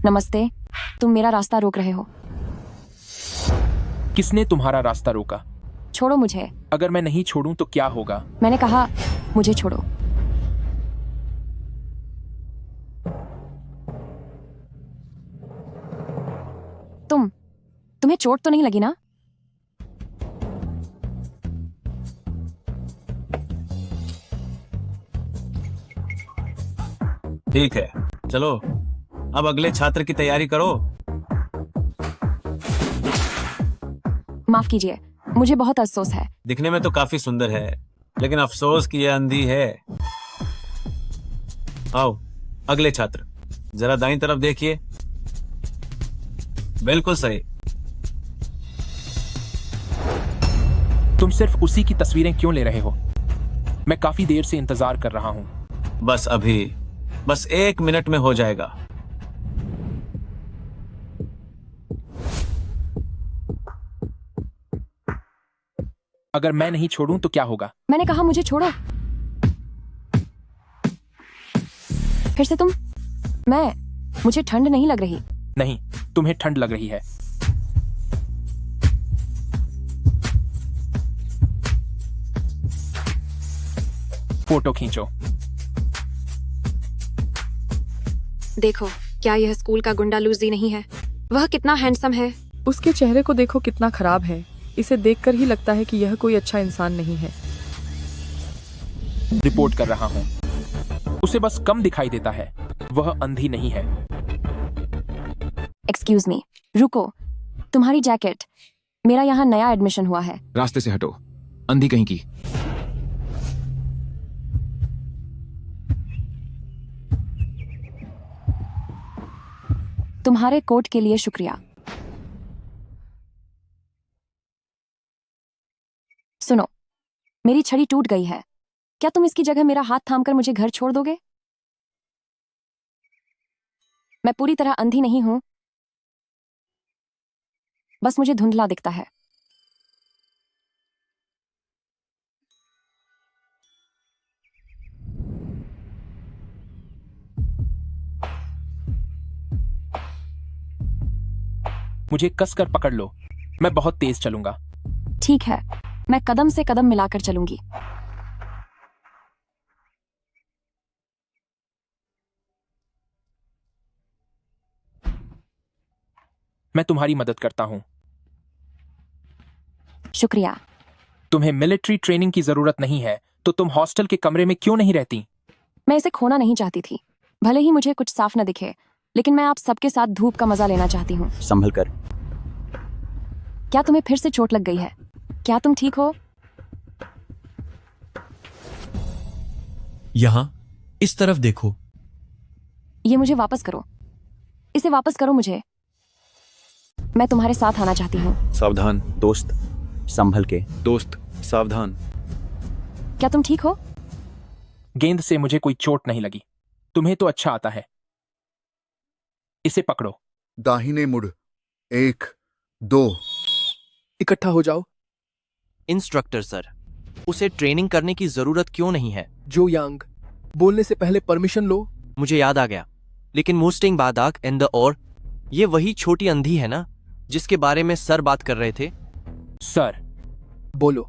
नमस्ते। तुम मेरा रास्ता रोक रहे हो। किसने तुम्हारा रास्ता रोका? छोड़ो मुझे। अगर मैं नहीं छोड़ूं तो क्या होगा? मैंने कहा मुझे छोड़ो। तुम्हें चोट तो नहीं लगी ना? ठीक है, चलो अब अगले छात्र की तैयारी करो। माफ कीजिए, मुझे बहुत अफसोस है। दिखने में तो काफी सुंदर है, लेकिन अफसोस की ये अंधी है। आओ अगले छात्र, जरा दाईं तरफ देखिए। बिल्कुल सही। तुम सिर्फ उसी की तस्वीरें क्यों ले रहे हो? मैं काफी देर से इंतजार कर रहा हूं। बस 1 मिनट में हो जाएगा। अगर मैं नहीं छोड़ूं तो क्या होगा? मैंने कहा मुझे छोड़ो। फिर से तुम। मुझे ठंड नहीं लग रही। नहीं, तुम्हें ठंड लग रही है। फोटो खींचो। देखो, क्या यह स्कूल का गुंडा लूजी नहीं है? वह कितना हैंडसम है। उसके चेहरे को देखो कितना खराब है। इसे देखकर ही लगता है कि यह कोई अच्छा इंसान नहीं है। रिपोर्ट कर रहा हूं। उसे बस कम दिखाई देता है। वह अंधी नहीं है। एक्सक्यूज मी, रुको। तुम्हारी जैकेट। मेरा यहाँ नया एडमिशन हुआ है। रास्ते से हटो, अंधी कहीं की। तुम्हारे कोट के लिए शुक्रिया। सुनो, मेरी छड़ी टूट गई है। क्या तुम इसकी जगह मेरा हाथ थामकर मुझे घर छोड़ दोगे? मैं पूरी तरह अंधी नहीं हूं, बस मुझे धुंधला दिखता है। मुझे कसकर पकड़ लो। मैं बहुत तेज चलूंगा। ठीक है, मैं कदम से कदम मिलाकर चलूंगी। मैं तुम्हारी मदद करता हूं। शुक्रिया। तुम्हें मिलिट्री ट्रेनिंग की जरूरत नहीं है, तो तुम हॉस्टल के कमरे में क्यों नहीं रहती? मैं इसे खोना नहीं चाहती थी। भले ही मुझे कुछ साफ न दिखे, लेकिन मैं आप सबके साथ धूप का मजा लेना चाहती हूँ। संभल कर। क्या तुम्हें फिर से चोट लग गई है? क्या तुम ठीक हो? यहां इस तरफ देखो। ये मुझे वापस करो। इसे वापस करो मुझे। मैं तुम्हारे साथ आना चाहती हूँ। सावधान दोस्त, संभल के। दोस्त सावधान। क्या तुम ठीक हो? गेंद से मुझे कोई चोट नहीं लगी। तुम्हें तो अच्छा आता है। इसे पकड़ो। दाहिने मुड़। 1 2। इकट्ठा हो जाओ। इंस्ट्रक्टर सर, उसे ट्रेनिंग करने की जरूरत क्यों नहीं है? जो यांग, बोलने से पहले परमिशन लो। मुझे याद आ गया, लेकिन मूस्टिंग बादाक एंड और ये वही छोटी अंधी है ना, जिसके बारे में सर बात कर रहे थे? सर, बोलो।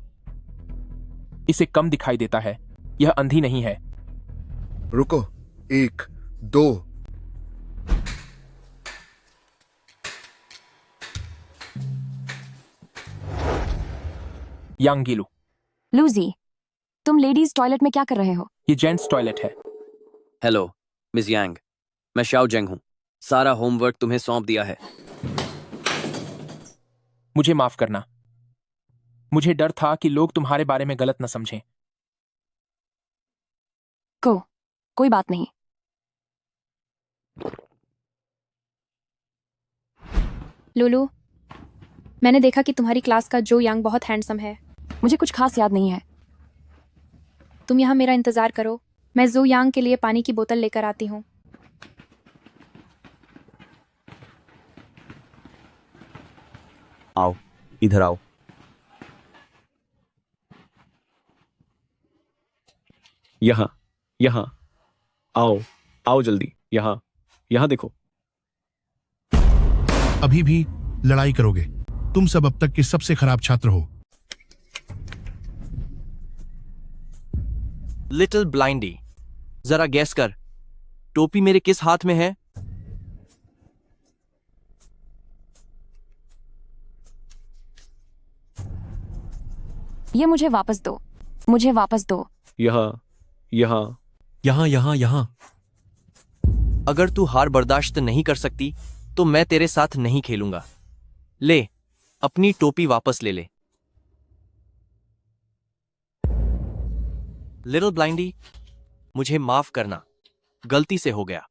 इसे कम दिखाई देता है। यह अंधी नहीं है। रुको। 1 2। यांगिलू। लूजी, तुम लेडीज टॉयलेट में क्या कर रहे हो? ये जेंट्स टॉयलेट है। हेलो मिस यांग, मैं शाओ जेंग हूं। सारा होमवर्क तुम्हें सौंप दिया है। मुझे माफ करना। मुझे डर था कि लोग तुम्हारे बारे में गलत न समझें। कोई बात नहीं। लुलू, मैंने देखा कि तुम्हारी क्लास का जो यांग बहुत हैंडसम है। मुझे कुछ खास याद नहीं है। तुम यहाँ मेरा इंतजार करो, मैं जो यांग के लिए पानी की बोतल लेकर आती हूँ। आओ, इधर आओ। यहाँ आओ, आओ जल्दी। यहाँ देखो। अभी भी लड़ाई करोगे। तुम सब अब तक के सबसे खराब छात्र हो। लिटिल ब्लाइंडी, जरा गैस कर, टोपी मेरे किस हाथ में है? ये मुझे वापस दो, मुझे वापस दो। यहाँ यहाँ यहाँ यहाँ यहाँ। अगर तू हार बर्दाश्त नहीं कर सकती तो मैं तेरे साथ नहीं खेलूंगा। ले, अपनी टोपी वापस ले ले। लिटिल ब्लाइंडी, मुझे माफ करना, गलती से हो गया।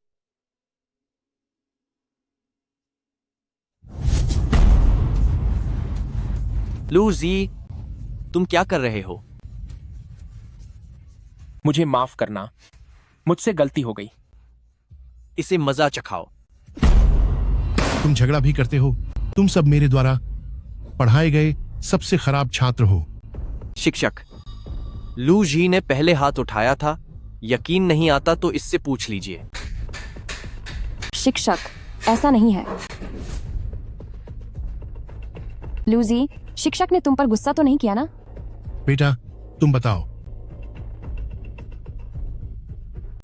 लूजी, तुम क्या कर रहे हो? मुझे माफ करना, मुझसे गलती हो गई। इसे मजा चखाओ। तुम झगड़ा भी करते हो। तुम सब मेरे द्वारा पढ़ाए गए सबसे खराब छात्र हो। शिक्षक, लू जी ने पहले हाथ उठाया था। यकीन नहीं आता तो इससे पूछ लीजिए। शिक्षक, ऐसा नहीं है। लूजी, शिक्षक ने तुम पर गुस्सा तो नहीं किया ना? बेटा, तुम बताओ।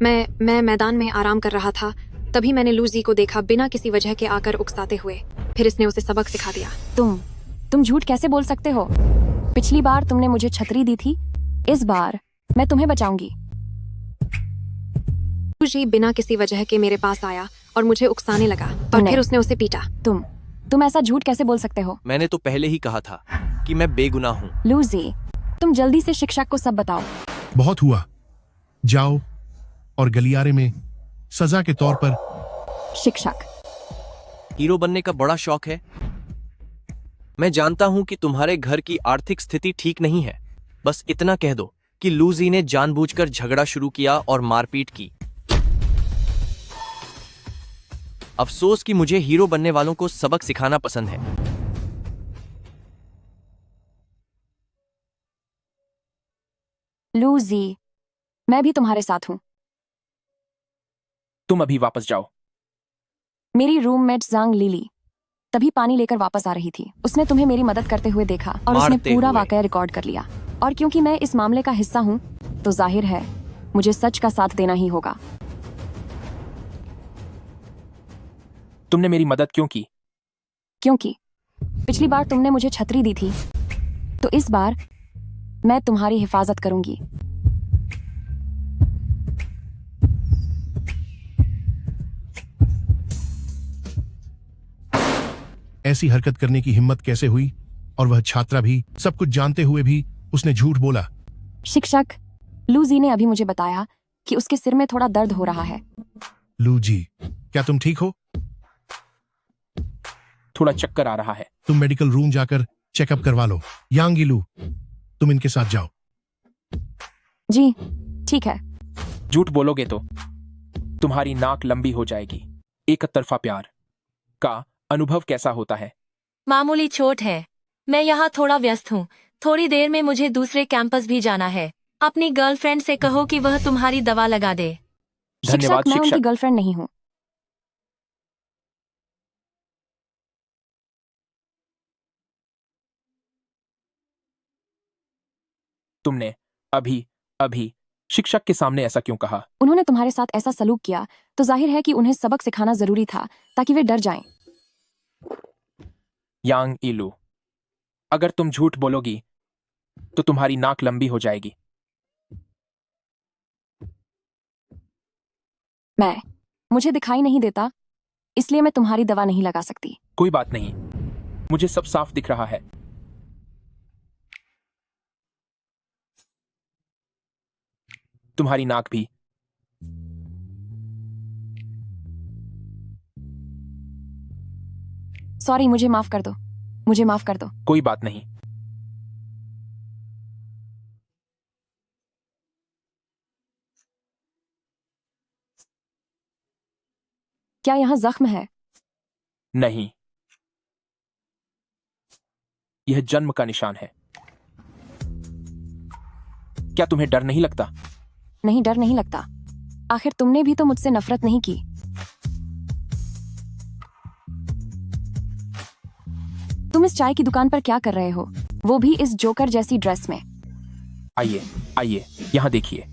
मैं मैदान में आराम कर रहा था, तभी मैंने लूजी को देखा बिना किसी वजह के आकर उकसाते हुए। फिर इसने उसे सबक सिखा दिया। तुम झूठ कैसे बोल सकते हो? पिछली बार तुमने मुझे छतरी दी थी, इस बार मैं तुम्हें बचाऊंगी। लूजी बिना किसी वजह के मेरे पास आया और मुझे उकसाने लगा और फिर उसने उसे पीटा। तुम ऐसा झूठ कैसे बोल सकते हो? मैंने तो पहले ही कहा था कि मैं बेगुनाह हूं। लूजी, तुम जल्दी से शिक्षक को सब बताओ। बहुत हुआ, जाओ और गलियारे में सजा के तौर पर। शिक्षक, हीरो बनने का बड़ा शौक है। मैं जानता हूं कि तुम्हारे घर की आर्थिक स्थिति ठीक नहीं है। बस इतना कह दो कि लूजी ने जानबूझकर झगड़ा शुरू किया और मारपीट की। अफसोस कि मुझे हीरो बनने वालों को सबक सिखाना पसंद है। लूजी, मैं भी तुम्हारे साथ हूं। तुम अभी वापस जाओ। मेरी रूममेट जांग लिली तभी पानी लेकर वापस आ रही थी। उसने तुम्हें मेरी मदद करते हुए देखा और उसने मारते पूरा हुए। वाकया रिकॉर्ड कर लिया। और क्योंकि मैं इस मामले का हिस्सा हूं, तो जाहिर है मुझे सच का साथ देना ही होगा। तुमने मेरी मदद क्यों की? क्योंकि पिछली बार तुमने मुझे छतरी दी थी, तो इस बार मैं तुम्हारी हिफाजत करूंगी। ऐसी हरकत करने की हिम्मत कैसे हुई? और वह छात्रा भी, सब कुछ जानते हुए भी उसने झूठ बोला। शिक्षक, लूजी ने अभी मुझे बताया कि उसके सिर में थोड़ा दर्द हो रहा है। लू जी, क्या तुम ठीक हो? थोड़ा चक्कर आ रहा है। तुम मेडिकल रूम जाकर चेकअप करवा लो। यांग इलू, तुम इनके साथ जाओ। जी, ठीक है। झूठ बोलोगे तो तुम्हारी नाक लंबी हो जाएगी। एक तरफा प्यार का अनुभव कैसा होता है? मामूली चोट है। मैं यहाँ थोड़ा व्यस्त हूँ। थोड़ी देर में मुझे दूसरे कैंपस भी जाना है। अपनी गर्लफ्रेंड से कहो कि वह तुम्हारी दवा लगा दे। धन्यवाद मैं उनकी शिक्षक। गर्लफ्रेंड नहीं हूँ। तुमने अभी शिक्षक के सामने ऐसा क्यों कहा? उन्होंने तुम्हारे साथ ऐसा सलूक किया तो जाहिर है कि उन्हें सबक सिखाना जरूरी था ताकि वे डर जाएं। यांग इलू, अगर तुम झूठ बोलोगी तो तुम्हारी नाक लंबी हो जाएगी। मुझे दिखाई नहीं देता, इसलिए मैं तुम्हारी दवा नहीं लगा सकती। कोई बात नहीं, मुझे सब साफ दिख रहा है। तुम्हारी नाक भी। सॉरी, मुझे माफ कर दो, मुझे माफ कर दो। कोई बात नहीं। क्या यहाँ जख्म है? नहीं, यह जन्म का निशान है। क्या तुम्हें डर नहीं लगता? नहीं, डर नहीं लगता। आखिर तुमने भी तो मुझसे नफरत नहीं की। तुम इस चाय की दुकान पर क्या कर रहे हो, वो भी इस जोकर जैसी ड्रेस में? आइए आइए, यहाँ देखिए,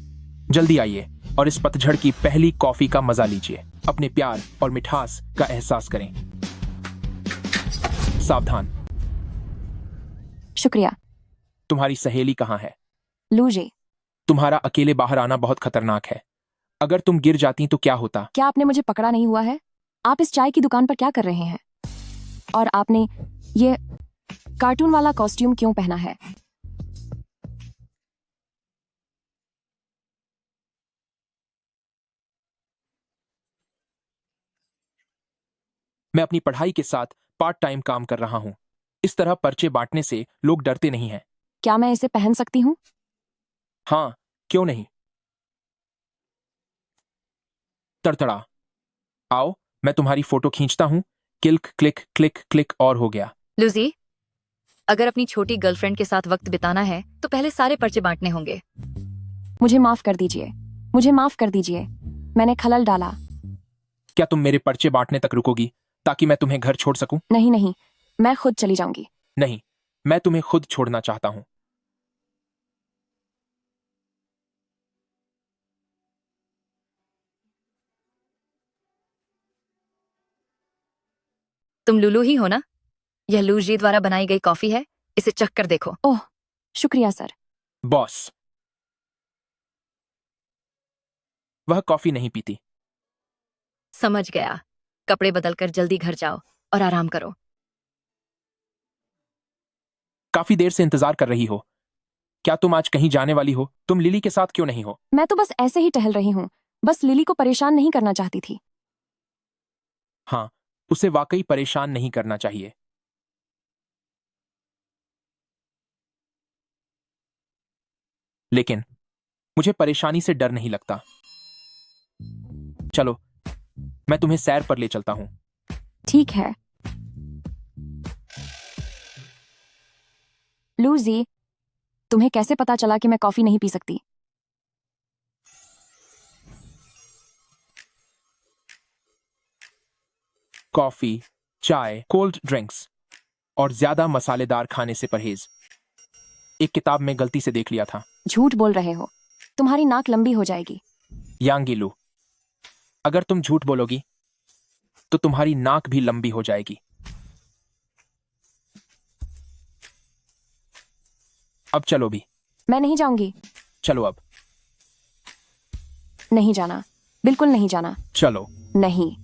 जल्दी आइए और इस पतझड़ की पहली कॉफी का मजा लीजिए। अपने प्यार और मिठास का एहसास करें। सावधान। शुक्रिया। तुम्हारी सहेली कहाँ है? लूजी। तुम्हारा अकेले बाहर आना बहुत खतरनाक है। अगर तुम गिर जाती तो क्या होता? क्या आपने मुझे पकड़ा नहीं हुआ है? आप इस चाय की दुकान पर क्या कर रहे हैं? और आपने ये कार्टून वाला कॉस्ट्यूम क्यों पहना है? मैं अपनी पढ़ाई के साथ पार्ट टाइम काम कर रहा हूं। इस तरह पर्चे बांटने से लोग डरते नहीं हैं। क्या मैं इसे पहन सकती हूँ? हाँ, क्यों नहीं। तड़तड़ा। आओ, मैं तुम्हारी फोटो खींचता हूँ। क्लिक क्लिक क्लिक क्लिक और हो गया। लूजी, अगर अपनी छोटी गर्लफ्रेंड के साथ वक्त बिताना है तो पहले सारे पर्चे बांटने होंगे। मुझे माफ कर दीजिए, मुझे माफ कर दीजिए, मैंने खलल डाला। क्या तुम मेरे पर्चे बांटने तक रुकोगी ताकि मैं तुम्हें घर छोड़ सकूं? नहीं नहीं, मैं खुद चली जाऊंगी। नहीं, मैं तुम्हें खुद छोड़ना चाहता हूं। तुम लुलू ही हो ना? यह लूजी द्वारा बनाई गई कॉफी है, इसे चख कर देखो। ओह, शुक्रिया सर। बॉस, वह कॉफी नहीं पीती। समझ गया। कपड़े बदलकर जल्दी घर जाओ और आराम करो। काफी देर से इंतजार कर रही हो। क्या तुम आज कहीं जाने वाली हो? तुम लिली के साथ क्यों नहीं हो? मैं तो बस ऐसे ही टहल रही हूँ, बस लिली को परेशान नहीं करना चाहती थी। हाँ, उसे वाकई परेशान नहीं करना चाहिए। लेकिन मुझे परेशानी से डर नहीं लगता। चलो, मैं तुम्हें सैर पर ले चलता हूं। ठीक है। लूजी, तुम्हें कैसे पता चला कि मैं कॉफी नहीं पी सकती? कॉफी, चाय, कोल्ड ड्रिंक्स और ज्यादा मसालेदार खाने से परहेज। एक किताब में गलती से देख लिया था। झूठ बोल रहे हो, तुम्हारी नाक लंबी हो जाएगी। यांगिलू, अगर तुम झूठ बोलोगी तो तुम्हारी नाक भी लंबी हो जाएगी। अब चलो भी। मैं नहीं जाऊंगी। चलो अब। नहीं जाना, बिल्कुल नहीं जाना। चलो। नहीं।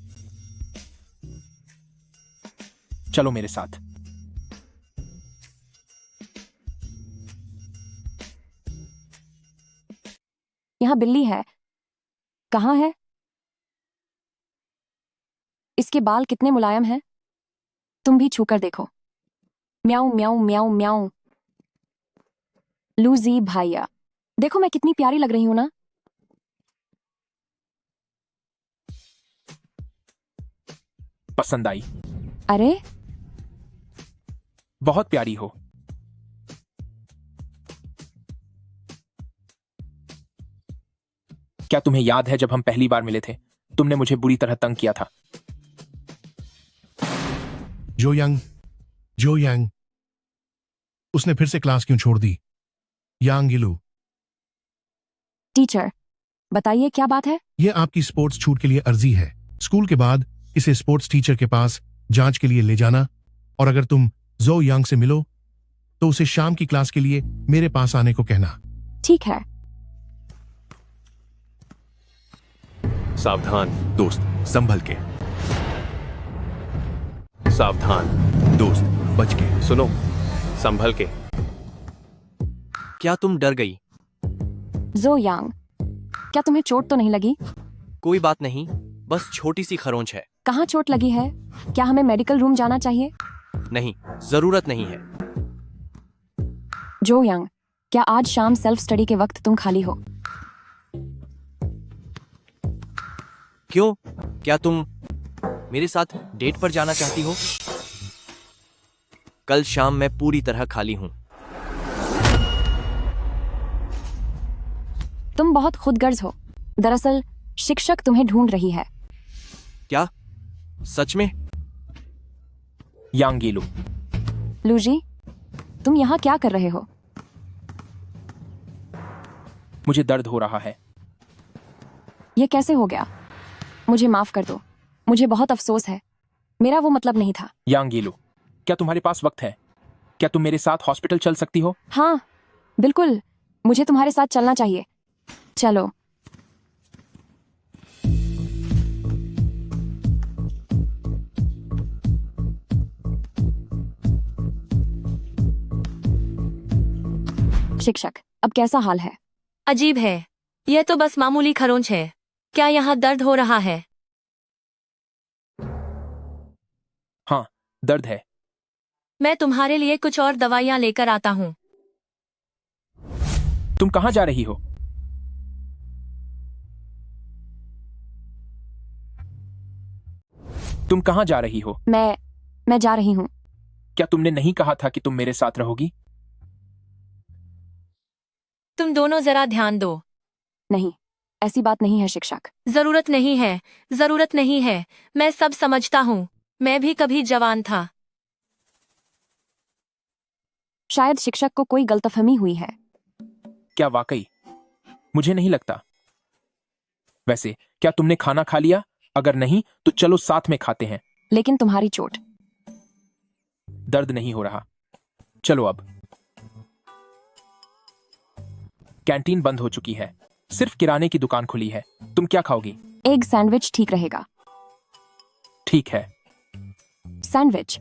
चलो मेरे साथ। यहाँ बिल्ली है। कहाँ है? इसके बाल कितने मुलायम हैं। तुम भी छूकर देखो। म्याऊ म्याऊ म्याऊ म्याऊ। लूजी भाइया, देखो मैं कितनी प्यारी लग रही हूं ना? पसंद आई? अरे, बहुत प्यारी हो। क्या तुम्हें याद है जब हम पहली बार मिले थे, तुमने मुझे बुरी तरह तंग किया था। जो यांग, उसने फिर से क्लास क्यों छोड़ दी? यांगिलू। टीचर, बताइए क्या बात है? यह आपकी स्पोर्ट्स छूट के लिए अर्जी है। स्कूल के बाद इसे स्पोर्ट्स टीचर के पास जांच के लिए ले जाना, और अगर तुम जो यांग से मिलो तो उसे शाम की क्लास के लिए मेरे पास आने को कहना। ठीक है। सावधान दोस्त, संभल के। सावधान दोस्त, बच के। सुनो, संभल के। क्या तुम डर गई? जो यांग, क्या तुम्हें चोट तो नहीं लगी? कोई बात नहीं, बस छोटी सी खरोंच है। कहाँ चोट लगी है? क्या हमें मेडिकल रूम जाना चाहिए? नहीं, जरूरत नहीं है। जो यांग, क्या आज शाम सेल्फ स्टडी के वक्त तुम खाली हो? क्यों? क्या तुम मेरे साथ डेट पर जाना चाहती हो? कल शाम मैं पूरी तरह खाली हूं। तुम बहुत खुदगर्ज हो। दरअसल शिक्षक तुम्हें ढूंढ रही है। क्या? सच में? यांगिलू, लूजी, तुम यहाँ क्या कर रहे हो? मुझे दर्द हो रहा है। ये कैसे हो गया? मुझे माफ कर दो, मुझे बहुत अफसोस है, मेरा वो मतलब नहीं था। यांग येलू, क्या तुम्हारे पास वक्त है? क्या तुम मेरे साथ हॉस्पिटल चल सकती हो? हाँ बिल्कुल, मुझे तुम्हारे साथ चलना चाहिए। चलो। शिक्षक, अब कैसा हाल है? अजीब है, यह तो बस मामूली खरोंच है। क्या यहाँ दर्द हो रहा है? हाँ, दर्द है। मैं तुम्हारे लिए कुछ और दवाइयाँ लेकर आता हूँ। तुम कहाँ जा रही हो? तुम कहाँ जा रही हो? मैं जा रही हूँ। क्या तुमने नहीं कहा था कि तुम मेरे साथ रहोगी? तुम दोनों जरा ध्यान दो। नहीं, ऐसी बात नहीं है शिक्षक। जरूरत नहीं है, जरूरत नहीं है, मैं सब समझता हूँ। मैं भी कभी जवान था। शायद शिक्षक को कोई गलतफहमी हुई है। क्या वाकई? मुझे नहीं लगता। वैसे क्या तुमने खाना खा लिया? अगर नहीं तो चलो साथ में खाते हैं। लेकिन तुम्हारी चोट। दर्द नहीं हो रहा। चलो अब। कैंटीन बंद हो चुकी है, सिर्फ किराने की दुकान खुली है। तुम क्या खाओगी? एग सैंडविच ठीक रहेगा। ठीक है। सैंडविच।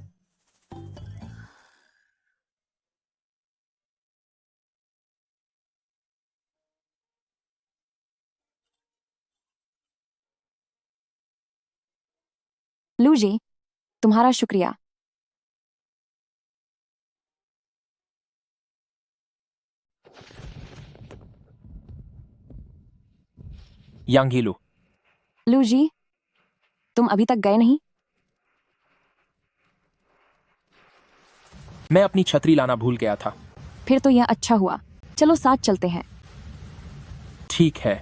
लूजी, तुम्हारा शुक्रिया। यांगीलू, लूजी, तुम अभी तक गए नहीं? मैं अपनी छतरी लाना भूल गया था। फिर तो यह अच्छा हुआ। चलो साथ चलते हैं। ठीक है।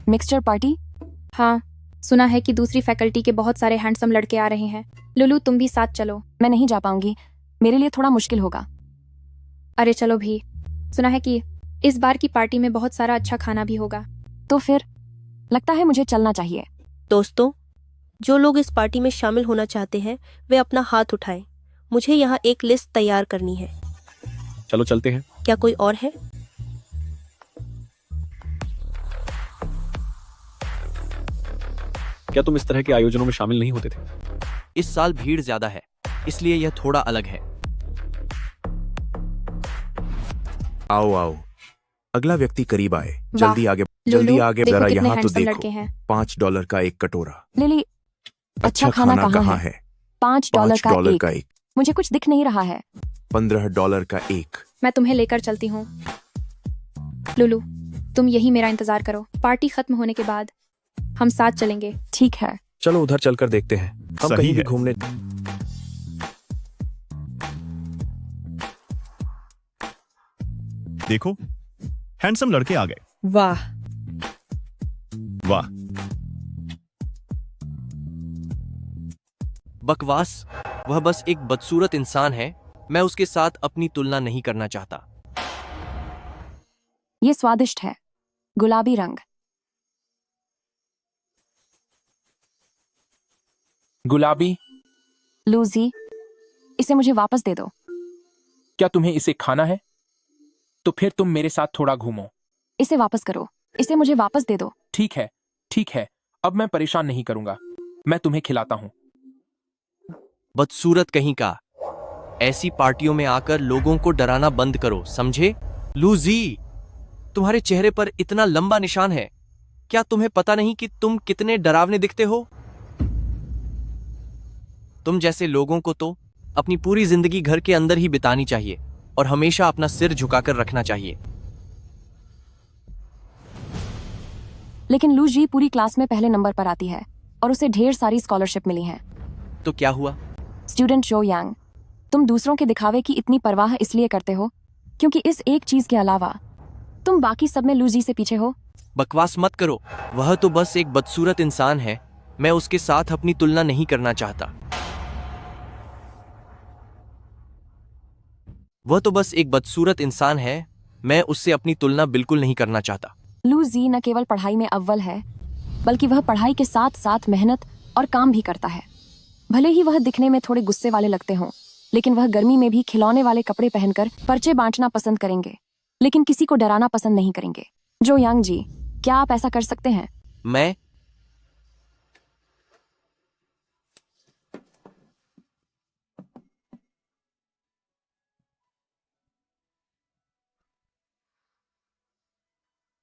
Mixture party? हाँ, सुना है कि दूसरी फैकल्टी के बहुत सारे हैंडसम लड़के आ रहे हैं। लुलू, तुम भी साथ चलो। मैं नहीं जा पाऊंगी, मेरे लिए थोड़ा मुश्किल होगा। अरे चलो भी, सुना है कि इस बार की पार्टी में बहुत सारा अच्छा खाना भी होगा। तो फिर लगता है मुझे चलना चाहिए। दोस्तों, जो लोग इस पार्टी में शामिल होना चाहते हैं वे अपना हाथ उठाएं। मुझे यहाँ एक लिस्ट तैयार करनी है। चलो चलते हैं। क्या कोई और है? क्या तुम इस तरह के आयोजनों में शामिल नहीं होते थे? इस साल भीड़ ज्यादा है, इसलिए यह थोड़ा अलग है। आओ आओ, अगला व्यक्ति करीब आए। वाह, जल्दी आगे, लुलू, जल्दी आगे। देखो जरा कितने यहाँ तो handsome लड़के देखो। हैं। $5 का एक कटोरा। लिली, अच्छा खाना कहाँ है? $5 का एक। मुझे कुछ दिख नहीं रहा है। $15 का एक। मैं तुम्हें लेकर चलती हूँ। लुलू, तुम यही मेरा इंतजार करो। पार्टी खत्म होने के बाद हम साथ चलेंगे। ठीक है। चलो उधर चलकर देखते हैं। हम सही कहीं भी है। घूमने। देखो, हैंडसम लड़के आ गए। वाह वाह। बकवास, वह बस एक बदसूरत इंसान है। मैं उसके साथ अपनी तुलना नहीं करना चाहता। ये स्वादिष्ट है, गुलाबी रंग। गुलाबी? लूजी, इसे मुझे वापस दे दो। क्या तुम्हें इसे खाना है? तो फिर तुम मेरे साथ थोड़ा घूमो। इसे वापस करो, इसे मुझे वापस दे दो। ठीक है, ठीक है, अब मैं परेशान नहीं करूंगा। मैं तुम्हें खिलाता हूं। बदसूरत कहीं का। ऐसी पार्टियों में आकर लोगों को डराना बंद करो, समझे? लूजी, तुम्हारे चेहरे पर इतना लंबा निशान है। क्या तुम्हें पता नहीं कि तुम कितने डरावने दिखते हो? तुम जैसे लोगों को तो अपनी पूरी जिंदगी घर के अंदर ही बितानी चाहिए और हमेशा अपना सिर झुकाकर रखना चाहिए। लेकिन लूजी पूरी क्लास में पहले नंबर पर आती है और उसे ढेर सारी स्कॉलरशिप मिली है। तो क्या हुआ? स्टूडेंट जो यांग, तुम दूसरों के दिखावे की इतनी परवाह इसलिए करते हो क्योंकि इस एक चीज के अलावा तुम बाकी सब में लूजी से पीछे हो। बकवास मत करो, वह तो बस एक बदसूरत इंसान है। मैं उसके साथ अपनी तुलना नहीं करना चाहता। वह तो बस एक बदसूरत इंसान है, मैं उससे अपनी तुलना बिल्कुल नहीं करना चाहता। लूजी न केवल पढ़ाई में अव्वल है, बल्कि वह पढ़ाई के साथ साथ मेहनत और काम भी करता है। भले ही वह दिखने में थोड़े गुस्से वाले लगते हों, लेकिन वह गर्मी में भी खिलौने वाले कपड़े पहनकर पर्चे बांटना पसंद करेंगे, लेकिन किसी को डराना पसंद नहीं करेंगे। जो यांग जी, क्या आप ऐसा कर सकते हैं? मैं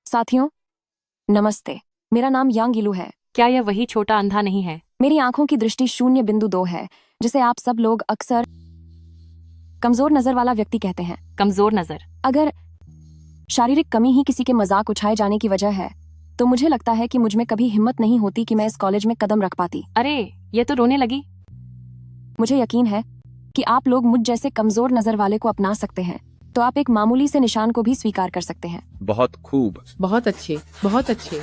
साथियों नमस्ते, मेरा नाम यांग इलू है। क्या यह वही छोटा अंधा नहीं है? मेरी आंखों की दृष्टि 0.2 है, जिसे आप सब लोग अक्सर कमजोर नजर वाला व्यक्ति कहते हैं। कमजोर नजर? अगर शारीरिक कमी ही किसी के मजाक उछाए जाने की वजह है, तो मुझे लगता है कि मुझ में कभी हिम्मत नहीं होती कि मैं इस कॉलेज में कदम रख पाती। अरे, ये तो रोने लगी। मुझे यकीन है कि आप लोग मुझ जैसे कमजोर नजर वाले को अपना सकते हैं, तो आप एक मामूली से निशान को भी स्वीकार कर सकते हैं। बहुत खूब। बहुत अच्छे, बहुत अच्छे।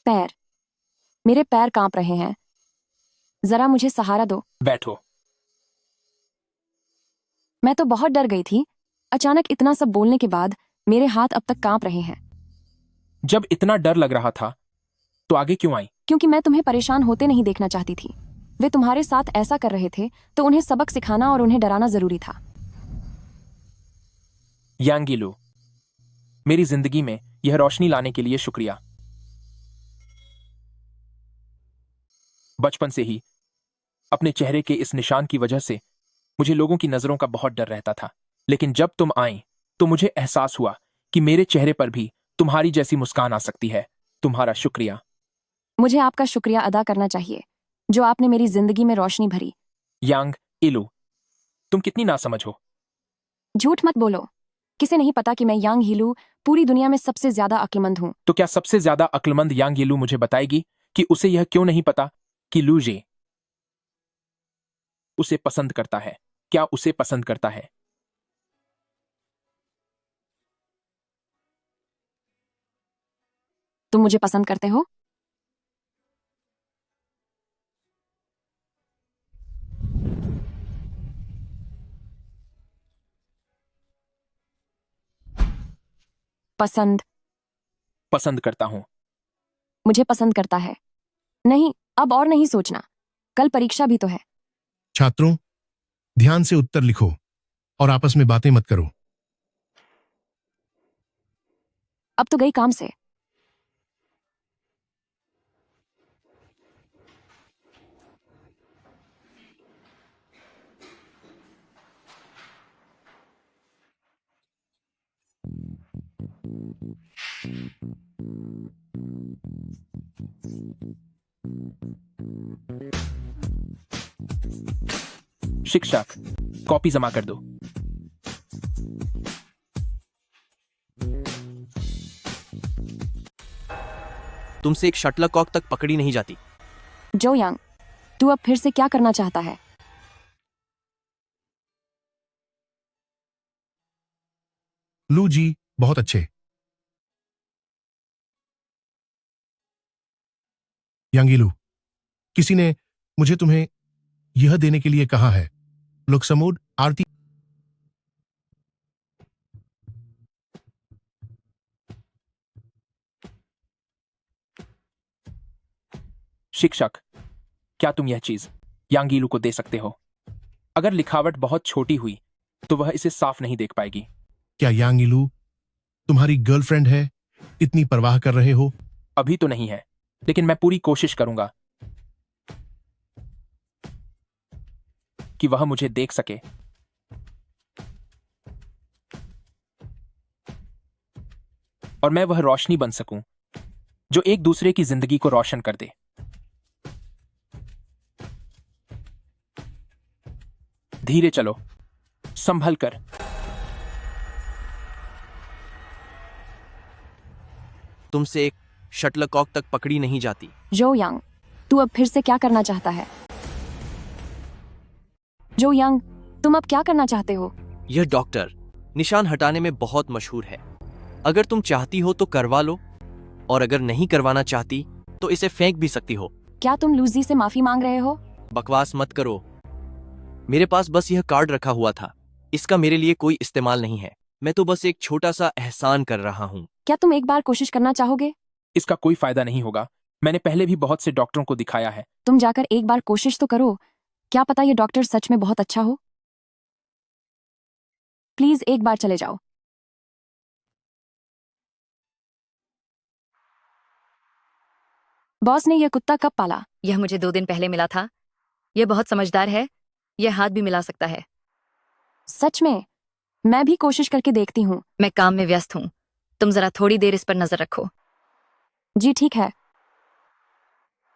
पैर, मेरे पैर कांप रहे हैं, जरा मुझे सहारा दो। बैठो। मैं तो बहुत डर गई थी। अचानक इतना सब बोलने के बाद मेरे हाथ अब तक कांप रहे हैं। जब इतना डर लग रहा था तो आगे क्यों आई? क्योंकि मैं तुम्हें परेशान होते नहीं देखना चाहती थी। वे तुम्हारे साथ ऐसा कर रहे थे तो उन्हें सबक सिखाना और उन्हें डराना जरूरी था। यांगिलू, मेरी जिंदगी में यह रोशनी लाने के लिए शुक्रिया। बचपन से ही अपने चेहरे के इस निशान की वजह से मुझे लोगों की नजरों का बहुत डर रहता था, लेकिन जब तुम आई तो मुझे एहसास हुआ कि मेरे चेहरे पर भी तुम्हारी जैसी मुस्कान आ सकती है। तुम्हारा शुक्रिया। मुझे आपका शुक्रिया अदा करना चाहिए जो आपने मेरी जिंदगी में रोशनी भरी। यांग इलू, तुम कितनी नासमझ हो। झूठ मत बोलो। किसे नहीं पता कि मैं यांग हीलू पूरी दुनिया में सबसे ज्यादा अक्लमंद हूँ। तो क्या सबसे ज्यादा अक्लमंद यांग येलू मुझे बताएगी कि उसे यह क्यों नहीं पता कि लूजे उसे पसंद करता है? क्या उसे पसंद करता है? तुम मुझे पसंद करते हो? पसंद करता हूं। मुझे पसंद करता है। नहीं, अब और नहीं सोचना, कल परीक्षा भी तो है। छात्रों, ध्यान से उत्तर लिखो और आपस में बातें मत करो। अब तो गई काम से। शिक्षक, कॉपी जमा कर दो। तुमसे एक शटलकॉक तक पकड़ी नहीं जाती। जो यांग, तू अब फिर से क्या करना चाहता है? लू जी, बहुत अच्छे। यांगिलू, किसी ने मुझे तुम्हें यह देने के लिए कहा है। लोकसमूड आरती। शिक्षक, क्या तुम यह चीज यांगीलू को दे सकते हो? अगर लिखावट बहुत छोटी हुई तो वह इसे साफ नहीं देख पाएगी। क्या यांगिलू तुम्हारी गर्लफ्रेंड है? इतनी परवाह कर रहे हो? अभी तो नहीं है, लेकिन मैं पूरी कोशिश करूंगा कि वह मुझे देख सके। और मैं वह रोशनी बन सकूं जो एक दूसरे की जिंदगी को रोशन कर दे। धीरे चलो, संभल कर। तुमसे एक शटलकॉक तक पकड़ी नहीं जाती। जो यांग, तू अब फिर से क्या करना चाहता है? जो यांग, तुम अब क्या करना चाहते हो? यह डॉक्टर निशान हटाने में बहुत मशहूर है। अगर तुम चाहती हो तो करवा लो, और अगर नहीं करवाना चाहती तो इसे फेंक भी सकती हो। क्या तुम लूजी से माफी मांग रहे हो? बकवास मत करो। मेरे पास बस यह कार्ड रखा हुआ था, इसका मेरे लिए कोई इस्तेमाल नहीं है। मैं तो बस एक छोटा सा एहसान कर रहा हूँ। क्या तुम एक बार कोशिश करना चाहोगे? इसका कोई फायदा नहीं होगा। मैंने पहले भी बहुत से डॉक्टरों को दिखाया है। तुम जाकर एक बार कोशिश तो करो, क्या पता ये डॉक्टर सच में बहुत अच्छा हो। प्लीज एक बार चले जाओ। बॉस ने यह कुत्ता कब पाला? यह मुझे 2 दिन पहले मिला था। यह बहुत समझदार है, यह हाथ भी मिला सकता है। सच में? मैं भी कोशिश करके देखती हूँ। मैं काम में व्यस्त हूँ, तुम जरा थोड़ी देर इस पर नजर रखो। जी ठीक है।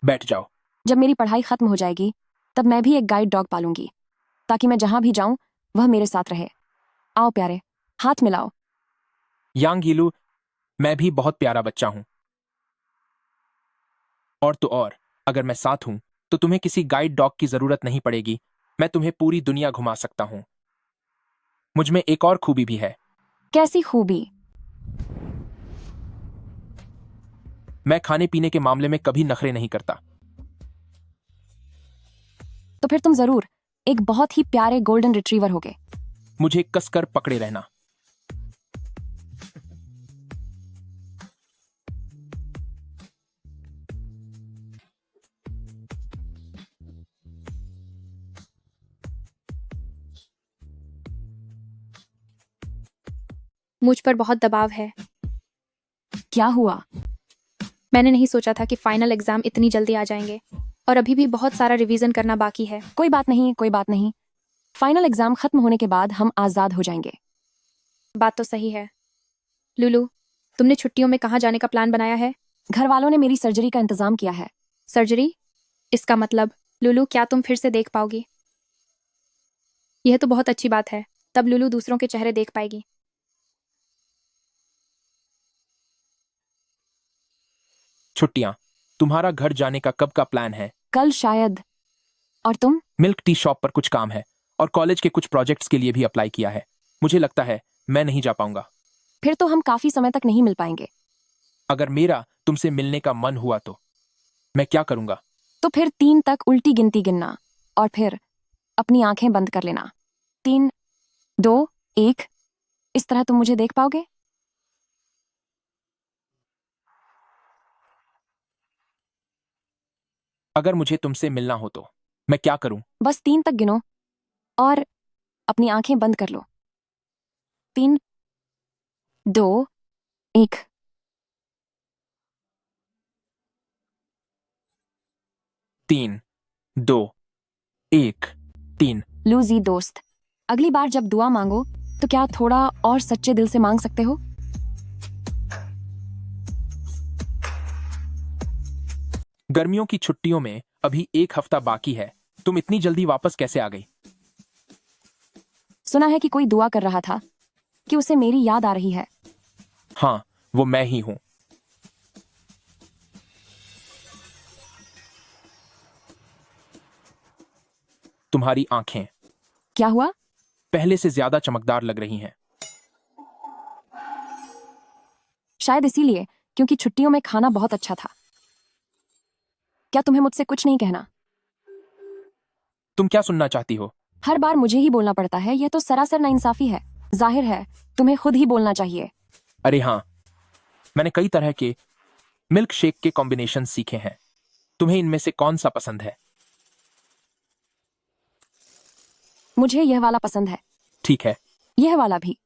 बैठ जाओ। जब मेरी पढ़ाई खत्म हो जाएगी तब मैं भी एक गाइड डॉग पालूंगी, ताकि मैं जहां भी जाऊं वह मेरे साथ रहे। आओ प्यारे, हाथ मिलाओ। यांग यीलू, मैं भी बहुत प्यारा बच्चा हूं। और तो और, अगर मैं साथ हूं तो तुम्हें किसी गाइड डॉग की जरूरत नहीं पड़ेगी। मैं तुम्हें पूरी दुनिया घुमा सकता हूं। मुझ में एक और खूबी भी है। कैसी खूबी? मैं खाने पीने के मामले में कभी नखरे नहीं करता। तो फिर तुम जरूर एक बहुत ही प्यारे गोल्डन रिट्रीवर होगे। मुझे कसकर पकड़े रहना। मुझ पर बहुत दबाव है। क्या हुआ? मैंने नहीं सोचा था कि फाइनल एग्जाम इतनी जल्दी आ जाएंगे, और अभी भी बहुत सारा रिवीजन करना बाकी है। कोई बात नहीं, कोई बात नहीं। फाइनल एग्जाम खत्म होने के बाद हम आजाद हो जाएंगे। बात तो सही है। लुलू, तुमने छुट्टियों में कहाँ जाने का प्लान बनाया है? घर वालों ने मेरी सर्जरी का इंतजाम किया है। सर्जरी? इसका मतलब लुलू, क्या तुम फिर से देख पाओगी? यह तो बहुत अच्छी बात है, तब लुलू दूसरों के चेहरे देख पाएगी। छुट्टियां, तुम्हारा घर जाने का कब का प्लान है? कल शायद। और तुम? मिल्क टी शॉप पर कुछ काम है, और कॉलेज के कुछ प्रोजेक्ट्स के लिए भी अप्लाई किया है। मुझे लगता है मैं नहीं जा पाऊंगा। फिर तो हम काफी समय तक नहीं मिल पाएंगे। अगर मेरा तुमसे मिलने का मन हुआ तो मैं क्या करूंगा? तो फिर 3 तक उल्टी गिनती गिनना, और फिर अपनी आंखें बंद कर लेना। 3, 2, 1। इस तरह तुम मुझे देख पाओगे? अगर मुझे तुमसे मिलना हो तो मैं क्या करूं? बस 3 तक गिनो और अपनी आंखें बंद कर लो। 3, 2, 1। तीन, 2, 1, 3। लूजी दोस्त, अगली बार जब दुआ मांगो तो क्या थोड़ा और सच्चे दिल से मांग सकते हो? गर्मियों की छुट्टियों में अभी 1 हफ्ता बाकी है। तुम इतनी जल्दी वापस कैसे आ गई? सुना है कि कोई दुआ कर रहा था कि उसे मेरी याद आ रही है। हाँ, वो मैं ही हूं। तुम्हारी आंखें क्या हुआ? पहले से ज्यादा चमकदार लग रही हैं। शायद इसीलिए, क्योंकि छुट्टियों में खाना बहुत अच्छा था। क्या तुम्हें मुझसे कुछ नहीं कहना? तुम क्या सुनना चाहती हो? हर बार मुझे ही बोलना पड़ता है, यह तो सरासर नाइंसाफी है। जाहिर है तुम्हें खुद ही बोलना चाहिए। अरे हाँ, मैंने कई तरह के मिल्क शेक के कॉम्बिनेशन सीखे हैं। तुम्हें इनमें से कौन सा पसंद है? मुझे यह वाला पसंद है। ठीक है। यह वाला भी,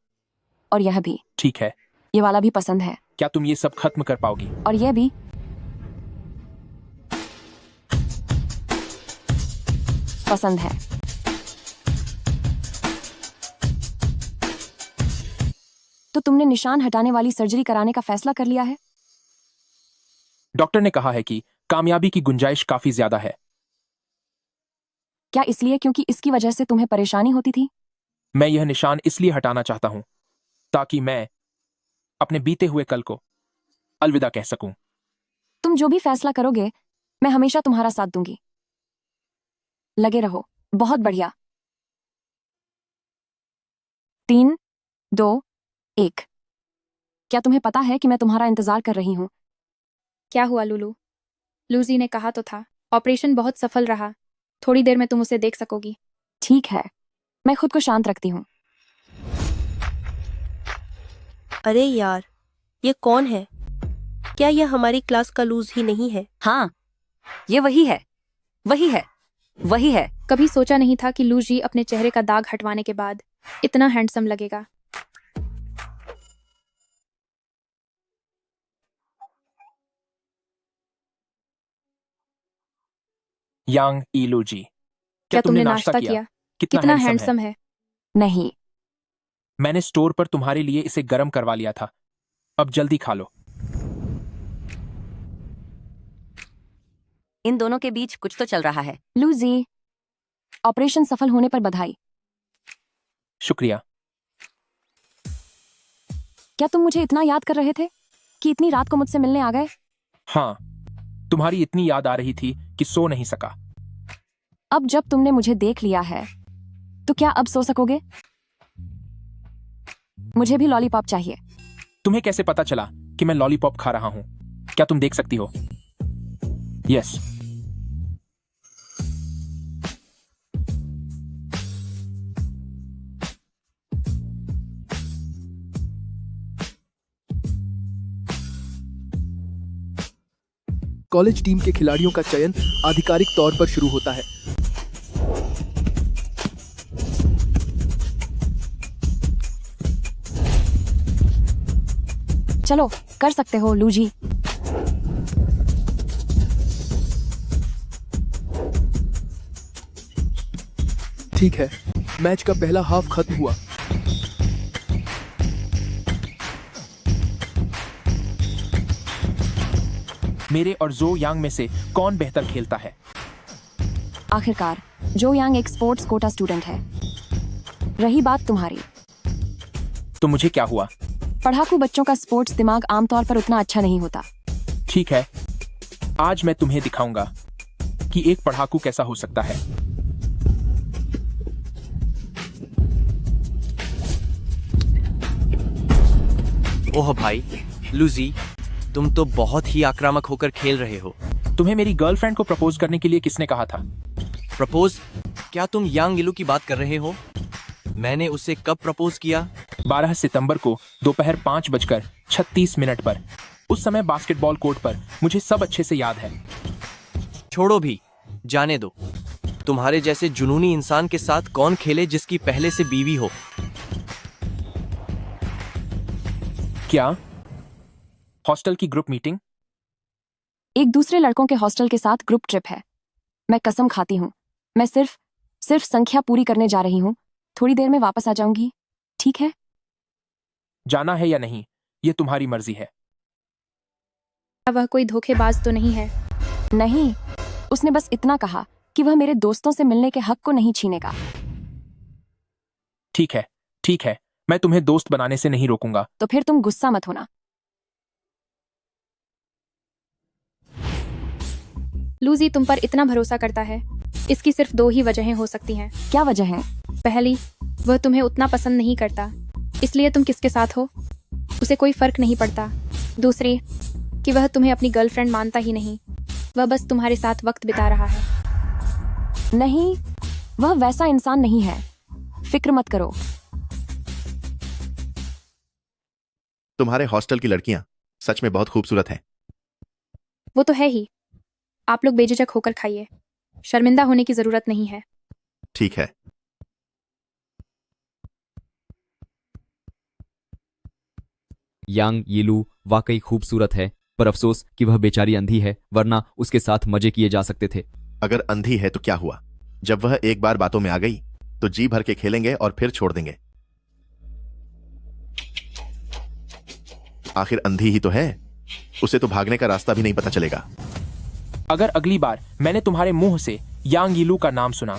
और यह भी। ठीक है। यह वाला भी पसंद है। क्या तुम ये सब खत्म कर पाओगी? और यह भी। पसंद है। तो तुमने निशान हटाने वाली सर्जरी कराने का फैसला कर लिया है? डॉक्टर ने कहा है कि कामयाबी की गुंजाइश काफी ज्यादा है। क्या इसलिए क्योंकि इसकी वजह से तुम्हें परेशानी होती थी? मैं यह निशान इसलिए हटाना चाहता हूं ताकि मैं अपने बीते हुए कल को अलविदा कह सकूं। तुम जो भी फैसला करोगे मैं हमेशा तुम्हारा साथ दूंगी। लगे रहो। बहुत बढ़िया। 3, 2, 1। क्या तुम्हें पता है कि मैं तुम्हारा इंतजार कर रही हूं? क्या हुआ लुलू? लूजी ने कहा तो था, ऑपरेशन बहुत सफल रहा। थोड़ी देर में तुम उसे देख सकोगी। ठीक है, मैं खुद को शांत रखती हूँ। अरे यार, ये कौन है? क्या यह हमारी क्लास का लूज ही नहीं है? हाँ, ये वही है, वही है, वही है। कभी सोचा नहीं था कि लूजी अपने चेहरे का दाग हटवाने के बाद इतना हैंडसम लगेगा। यांग ईलू जी, क्या तुमने नाश्ता किया? कितना हैंडसम है। नहीं, मैंने स्टोर पर तुम्हारे लिए इसे गर्म करवा लिया था। अब जल्दी खा लो। इन दोनों के बीच कुछ तो चल रहा है। लूजी, ऑपरेशन सफल होने पर बधाई। शुक्रिया। क्या तुम मुझे इतना याद कर रहे थे कि इतनी रात को मुझसे मिलने आ गए? हाँ, तुम्हारी इतनी याद आ रही थी कि सो नहीं सका। अब जब तुमने मुझे देख लिया है तो क्या अब सो सकोगे? मुझे भी लॉलीपॉप चाहिए। तुम्हें कैसे पता चला कि मैं लॉलीपॉप खा रहा हूं? क्या तुम देख सकती हो? यस। कॉलेज टीम के खिलाड़ियों का चयन आधिकारिक तौर पर शुरू होता है। चलो, कर सकते हो लूजी। ठीक है, मैच का पहला हाफ खत्म हुआ। मेरे और जो यांग में से कौन बेहतर खेलता है? आखिरकार जो यांग एक स्पोर्ट्स कोटा स्टूडेंट है। रही बात तुम्हारी, तो मुझे क्या हुआ? पढ़ाकू बच्चों का स्पोर्ट्स दिमाग आमतौर पर उतना अच्छा नहीं होता। ठीक है, आज मैं तुम्हें दिखाऊंगा कि एक पढ़ाकू कैसा हो सकता है। ओह भाई, लूजी, तुम तो बहुत ही आक्रामक होकर खेल रहे हो। तुम्हें मेरी गर्लफ्रेंड को प्रपोज करने के लिए किसने कहा था? प्रपोज? क्या तुम यांग इलू की बात कर रहे हो? मैंने उसे कब प्रपोज किया? 12 सितंबर को दोपहर 5:36 पर। उस समय बास्केटबॉल कोर्ट पर। मुझे सब अच्छे से याद है। छोड़ो भी, जाने दो। तुम्हारे जैसे जुनूनी इंसान के साथ कौन खेले जिसकी पहले से बीवी हो? क्या? हॉस्टल की ग्रुप मीटिंग? एक दूसरे लड़कों के हॉस्टल के साथ ग्रुप ट्रिप है। मैं कसम खाती हूँ, मैं सिर्फ संख्या पूरी करने जा रही हूँ। थोड़ी देर में वापस आ जाऊंगी, ठीक है? जाना है या नहीं, ये तुम्हारी मर्जी है। वह कोई धोखेबाज तो नहीं है? नहीं, उसने बस इतना कहा कि वह मेरे दोस्तों से मिलने के हक को नहीं छीनेगा। ठीक है, ठीक है, मैं तुम्हें दोस्त बनाने से नहीं रोकूंगा। तो फिर तुम गुस्सा मत होना। लूजी तुम पर इतना भरोसा करता है, इसकी सिर्फ 2 ही वजहें हो सकती हैं। क्या वजह है? पहली, वह तुम्हें उतना पसंद नहीं करता, इसलिए तुम किसके साथ हो उसे कोई फर्क नहीं पड़ता। दूसरी, कि वह तुम्हें अपनी गर्लफ्रेंड मानता ही नहीं, वह बस तुम्हारे साथ वक्त बिता रहा है। नहीं, वह वैसा इंसान नहीं है, फिक्र मत करो। तुम्हारे हॉस्टल की लड़कियां सच में बहुत खूबसूरत हैं। वो तो है ही। आप लोग बेझिझक होकर खाइए, शर्मिंदा होने की जरूरत नहीं है। ठीक है। यांग यीलू वाकई खूबसूरत है, पर अफसोस कि वह बेचारी अंधी है, वरना उसके साथ मजे किए जा सकते थे। अगर अंधी है तो क्या हुआ? जब वह एक बार बातों में आ गई तो जी भर के खेलेंगे और फिर छोड़ देंगे। आखिर अंधी ही तो है, उसे तो भागने का रास्ता भी नहीं पता चलेगा। अगर अगली बार मैंने तुम्हारे मुंह से यांग यीलू का नाम सुना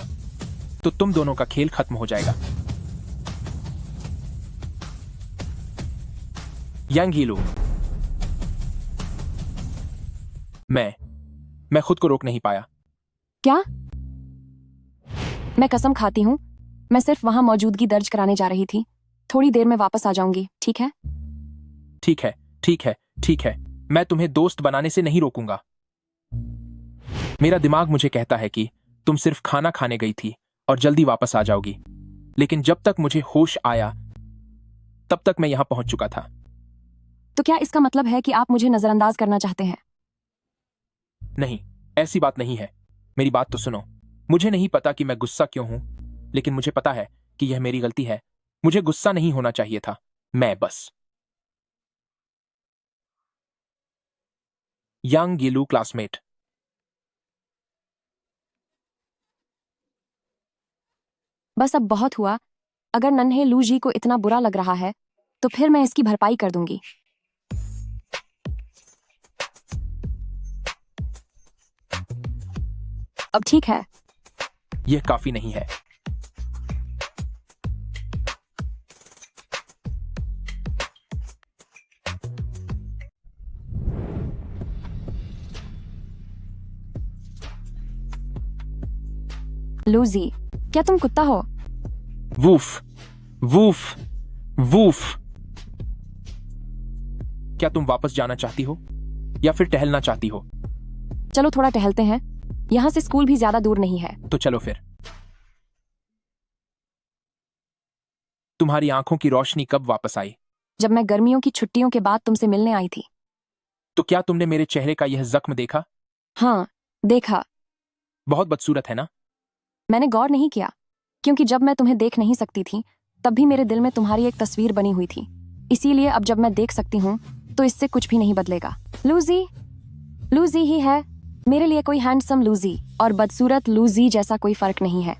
तो तुम दोनों का खेल खत्म हो जाएगा। यांग हीलू, मैं खुद को रोक नहीं पाया। क्या? मैं कसम खाती हूँ, मैं सिर्फ वहां मौजूदगी दर्ज कराने जा रही थी। थोड़ी देर में वापस आ जाऊंगी, ठीक है? ठीक है, ठीक है, ठीक है। मैं तुम्हें दोस्त बनाने से नहीं रोकूंगा। मेरा दिमाग मुझे कहता है कि तुम सिर्फ खाना खाने गई थी और जल्दी वापस आ जाओगी, लेकिन जब तक मुझे होश आया तब तक मैं यहां पहुंच चुका था। तो क्या इसका मतलब है कि आप मुझे नजरअंदाज करना चाहते हैं? नहीं, ऐसी बात नहीं है। मेरी बात तो सुनो। मुझे नहीं पता कि मैं गुस्सा क्यों हूं, लेकिन मुझे पता है कि यह मेरी गलती है। मुझे गुस्सा नहीं होना चाहिए था। मैं बस यांग गिलू क्लासमेट। बस अब बहुत हुआ। अगर नन्हे लू जी को इतना बुरा लग रहा है तो फिर मैं इसकी भरपाई कर दूंगी। अब ठीक है। यह काफी नहीं है। लूजी, क्या तुम कुत्ता हो? Woof, woof, woof. क्या तुम वापस जाना चाहती हो या फिर टहलना चाहती हो? चलो थोड़ा टहलते हैं। यहां से स्कूल भी ज्यादा दूर नहीं है। तो चलो फिर। तुम्हारी आंखों की रोशनी कब वापस आई? जब मैं गर्मियों की छुट्टियों के बाद तुमसे मिलने आई थी। तो क्या तुमने मेरे चेहरे का यह जख्म देखा? हाँ, देखा। बहुत बदसूरत है ना? मैंने गौर नहीं किया, क्योंकि जब मैं तुम्हें देख नहीं सकती थी तब भी मेरे दिल में तुम्हारी एक तस्वीर बनी हुई थी। इसीलिए अब जब मैं देख सकती हूँ तो इससे कुछ भी नहीं बदलेगा। लूजी, लूजी ही है। मेरे लिए कोई हैंडसम लूजी और बदसूरत लूजी जैसा कोई फर्क नहीं है।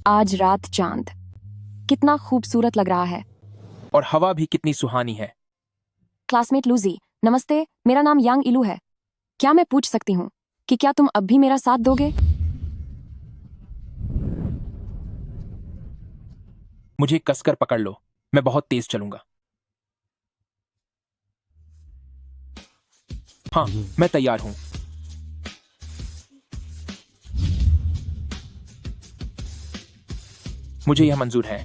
आज रात चांद कितना खूबसूरत लग रहा है और हवा भी कितनी सुहानी है। क्लासमेट लूजी, नमस्ते। मेरा नाम यांग इलू है। क्या मैं पूछ सकती हूँ कि क्या तुम अब भी मेरा साथ दोगे? मुझे कसकर पकड़ लो, मैं बहुत तेज चलूंगा। हाँ, मैं तैयार हूं। मुझे यह मंजूर है।